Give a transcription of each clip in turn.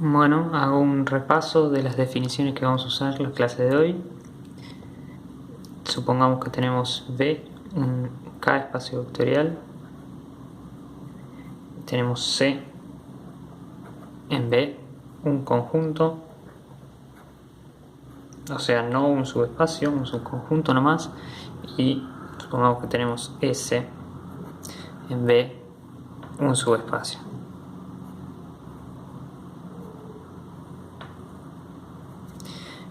Bueno, hago un repaso de las definiciones que vamos a usar en la clase de hoy. Supongamos que tenemos V, un K espacio vectorial. Tenemos C en V, un conjunto, o sea, no un subespacio, un subconjunto nomás. Y supongamos que tenemos S en V, un subespacio.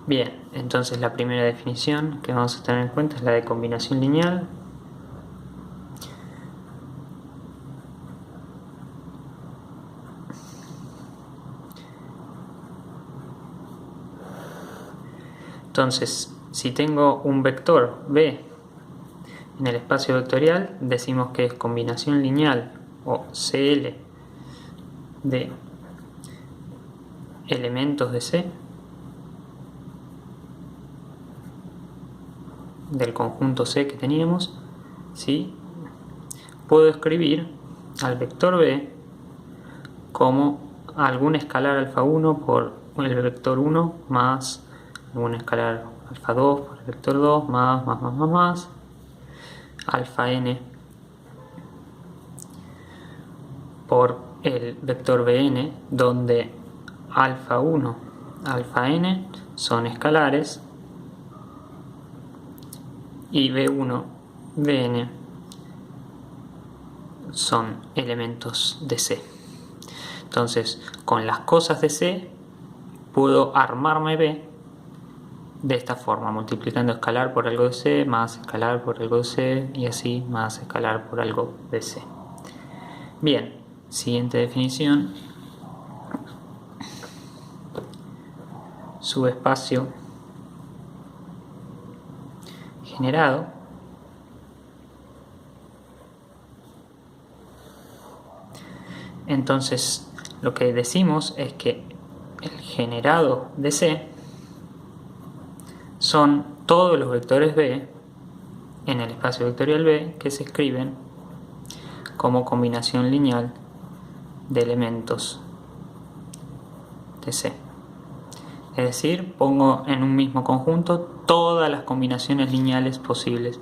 Bien, entonces la primera definición que vamos a tener en cuenta es la de combinación lineal. Entonces, si tengo un vector V en el espacio vectorial, decimos que es combinación lineal o CL de elementos de C del conjunto C que teníamos, ¿sí? Puedo escribir al vector V como algún escalar alfa 1 por el vector 1 más algún escalar alfa 2 por el vector 2 más alfa n por el vector Vn, donde alfa 1, alfa n son escalares y V1, Vn son elementos de C. Entonces, con las cosas de C puedo armarme V de esta forma, multiplicando escalar por algo de C, más escalar por algo de C, y así más escalar por algo de C. Bien, siguiente definición. Subespacio generado entonces lo que decimos es que el generado de C son todos los vectores V en el espacio vectorial V que se escriben como combinación lineal de elementos de C. Es decir, pongo en un mismo conjunto todas las combinaciones lineales posibles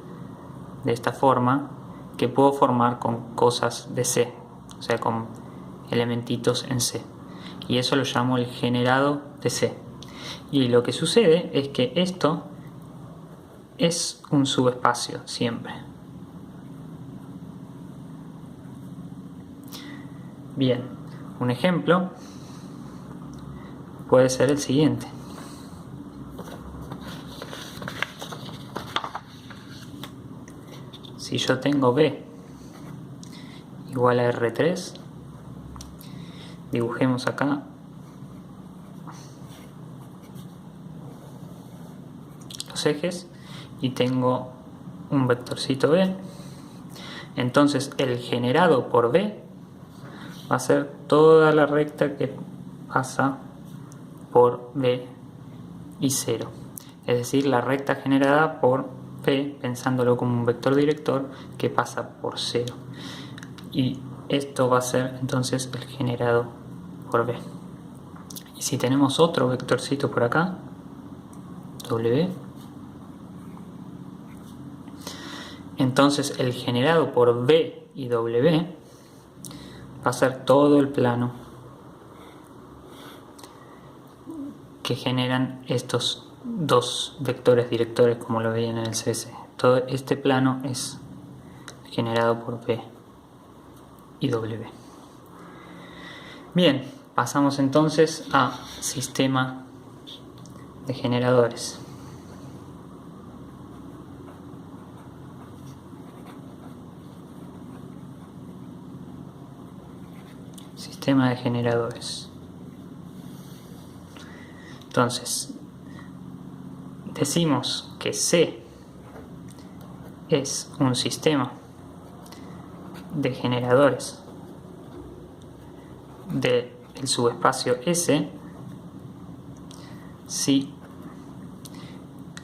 de esta forma que puedo formar con cosas de C, o sea, con elementitos en C. Y eso lo llamo el generado de C. Y lo que sucede es que esto es un subespacio siempre. Bien, un ejemplo puede ser el siguiente. Si yo tengo B igual a R3, dibujemos acá los ejes y tengo un vectorcito B, entonces el generado por B va a ser toda la recta que pasa por B y 0, es decir, la recta generada por B, pensándolo como un vector director que pasa por 0, y esto va a ser entonces el generado por B. Y si tenemos otro vectorcito por acá, W, entonces el generado por B y W va a ser todo el plano que generan estos dos vectores directores, como lo veían en el CS. Todo este plano es generado por B y W. Bien, pasamos entonces a sistema de generadores. Sistema de generadores. Entonces, decimos que C es un sistema de generadores del subespacio S si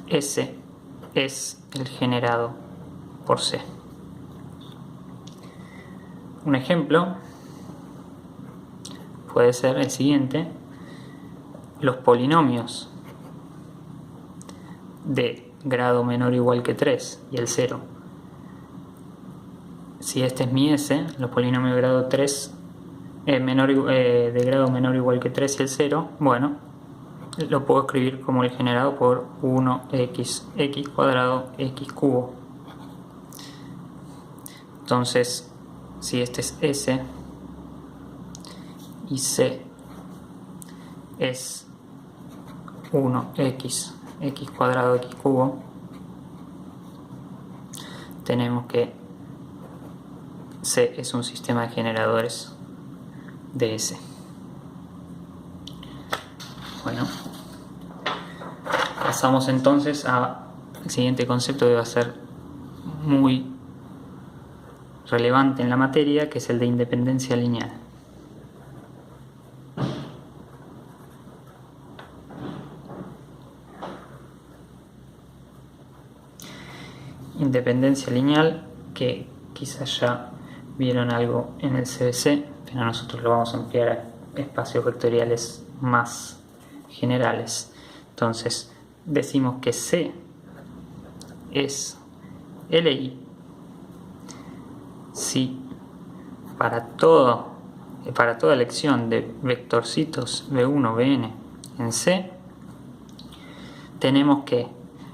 S es el generado por C. Un ejemplo puede ser el siguiente. los polinomios de grado menor o igual que 3 y el 0. Si este es mi S, los polinomios de grado 3 de grado menor o igual que 3 y el 0, bueno, lo puedo escribir como el generado por 1x, x cuadrado, x cubo. Entonces, si este es S y C es 1x, x cuadrado, x cubo, tenemos que C es un sistema de generadores de S. Bueno, pasamos entonces al siguiente concepto que va a ser muy relevante en la materia, que es el de independencia lineal. Independencia lineal, que quizás ya vieron algo en el CBC, pero nosotros lo vamos a ampliar a espacios vectoriales más generales. Entonces decimos que C es LI si para toda elección de vectorcitos V1, Vn en C, tenemos que,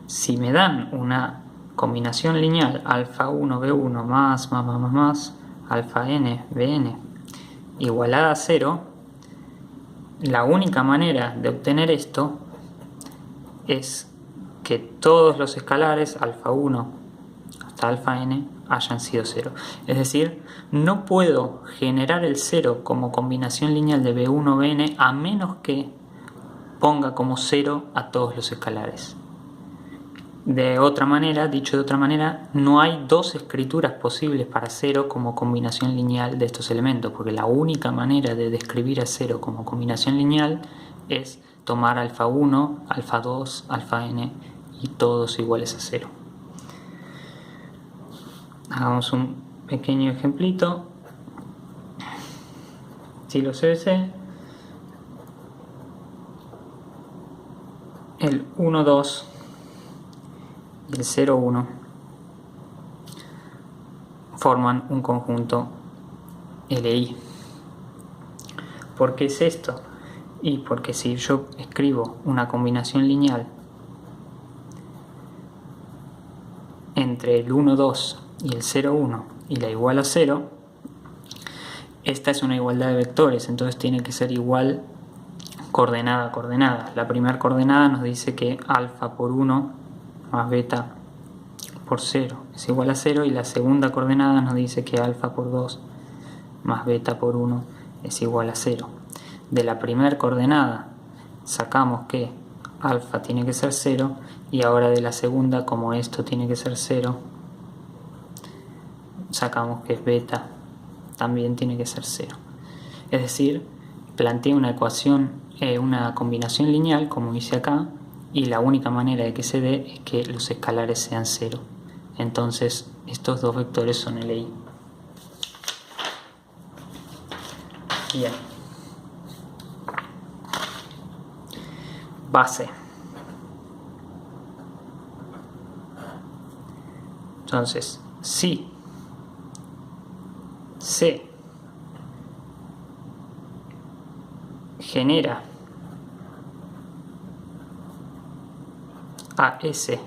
si me dan una combinación lineal alfa 1 V1 más alfa n Vn igualada a 0, la única manera de obtener esto es que todos los escalares alfa 1 hasta alfa n hayan sido 0. Es decir, no puedo generar el 0 como combinación lineal de V1 Vn a menos que ponga como 0 a todos los escalares. De otra manera, dicho de otra manera, no hay dos escrituras posibles para 0 como combinación lineal de estos elementos, porque la única manera de describir a 0 como combinación lineal es tomar alfa 1, alfa 2, alfa n y todos iguales a 0. Hagamos un pequeño ejemplito. Estilo CBC. El 1, 2 y el 0, 1 forman un conjunto LI. ¿Por qué es esto? Y porque si yo escribo una combinación lineal entre el 1, 2 y el 0, 1 y la igual a 0, esta es una igualdad de vectores, entonces tiene que ser igual coordenada a coordenada. La primera coordenada nos dice que alfa por 1 más beta por 0 es igual a 0, y la segunda coordenada nos dice que alfa por 2 más beta por 1 es igual a 0. De la primera coordenada sacamos que alfa tiene que ser 0, y ahora de la segunda, como esto tiene que ser 0, sacamos que beta también tiene que ser 0. Es decir, planteé una ecuación, una combinación lineal como hice acá, y la única manera de que se dé es que los escalares sean 0. Entonces estos dos vectores son LI. Bien. Base. Entonces, si C genera a S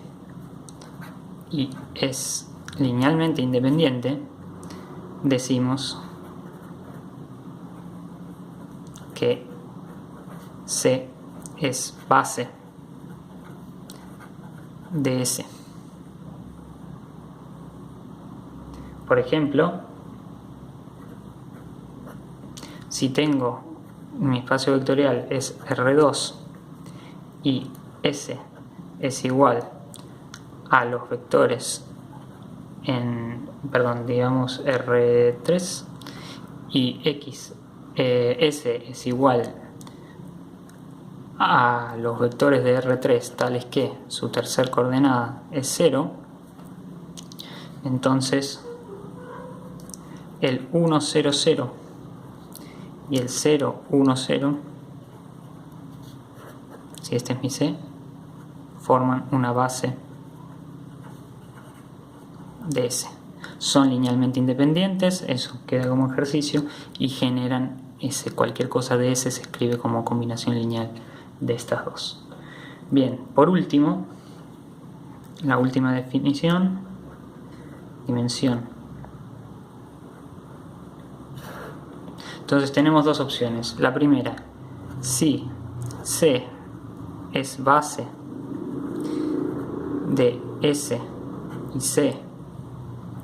y es linealmente independiente, decimos que C es base de S. Por ejemplo, si tengo mi espacio vectorial es R2 y S es igual a los vectores digamos R3, y S es igual a los vectores de R3 tales que su tercer coordenada es 0, entonces el 1, 0, 0 y el 0, 1, 0 si este es mi C, forman una base de S. Son linealmente independientes, eso queda como ejercicio, y generan S. Cualquier cosa de S se escribe como combinación lineal de estas dos. Bien, por último, la última definición, dimensión. Entonces tenemos dos opciones. La primera, si C es base de S y C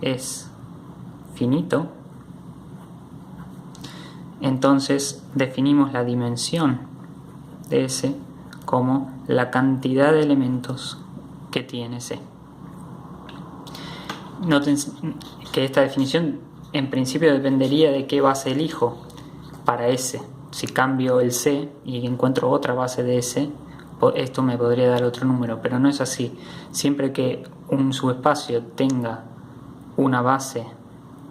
es finito, entonces definimos la dimensión de S como la cantidad de elementos que tiene C. Noten que esta definición en principio dependería de qué base elijo para S. Si cambio el C y encuentro otra base de S, esto me podría dar otro número, pero no es así. Siempre que un subespacio tenga una base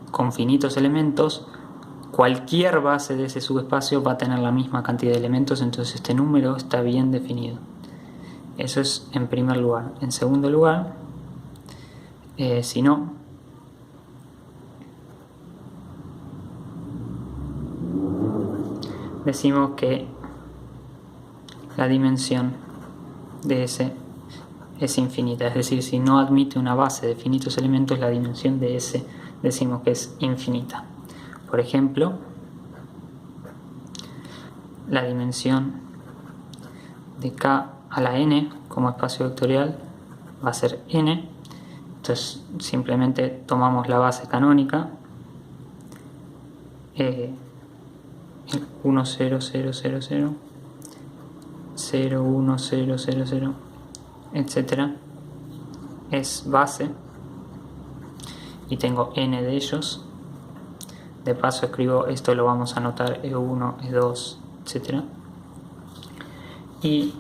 con finitos elementos, cualquier base de ese subespacio va a tener la misma cantidad de elementos, entonces este número está bien definido. Eso es en primer lugar. En segundo lugar, si no, decimos que la dimensión de S es infinita, es decir, si no admite una base de finitos elementos, la dimensión de S decimos que es infinita. Por ejemplo, la dimensión de K a la n como espacio vectorial va a ser n. Entonces simplemente tomamos la base canónica 1 0 0 0 0 0 1 0 0 0 etcétera, es base y tengo n de ellos. De paso escribo esto, lo vamos a anotar E1, E2, etcétera. Y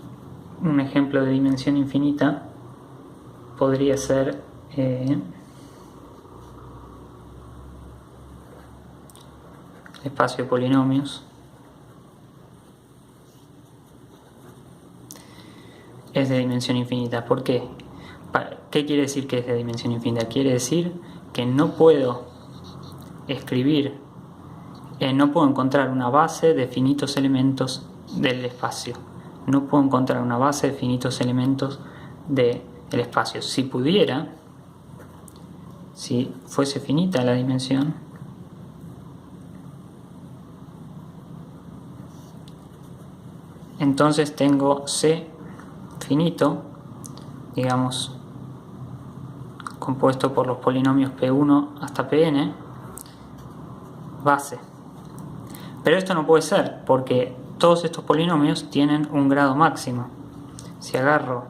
un ejemplo de dimensión infinita podría ser espacio de polinomios. Es de dimensión infinita. ¿Por qué? ¿Qué quiere decir que es de dimensión infinita? Quiere decir que no puedo escribir, no puedo encontrar una base de finitos elementos del espacio. No puedo encontrar una base de finitos elementos del espacio. Si pudiera, si fuese finita la dimensión, entonces tengo C finito, digamos, compuesto por los polinomios P1 hasta Pn, base. Pero esto no puede ser, porque todos estos polinomios tienen un grado máximo. Si agarro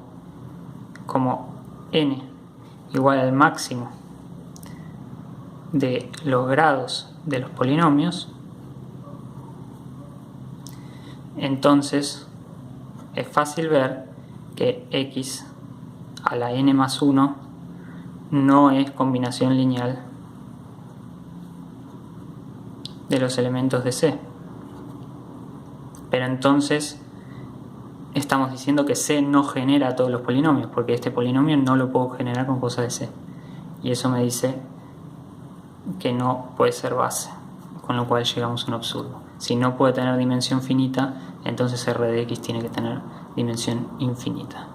como n igual al máximo de los grados de los polinomios, entonces es fácil ver que x a la n más 1 no es combinación lineal de los elementos de C. Pero entonces estamos diciendo que C no genera todos los polinomios, porque este polinomio no lo puedo generar con cosas de C. Y eso me dice que no puede ser base, con lo cual llegamos a un absurdo. Si no puede tener dimensión finita, entonces R de X tiene que tener dimensión infinita.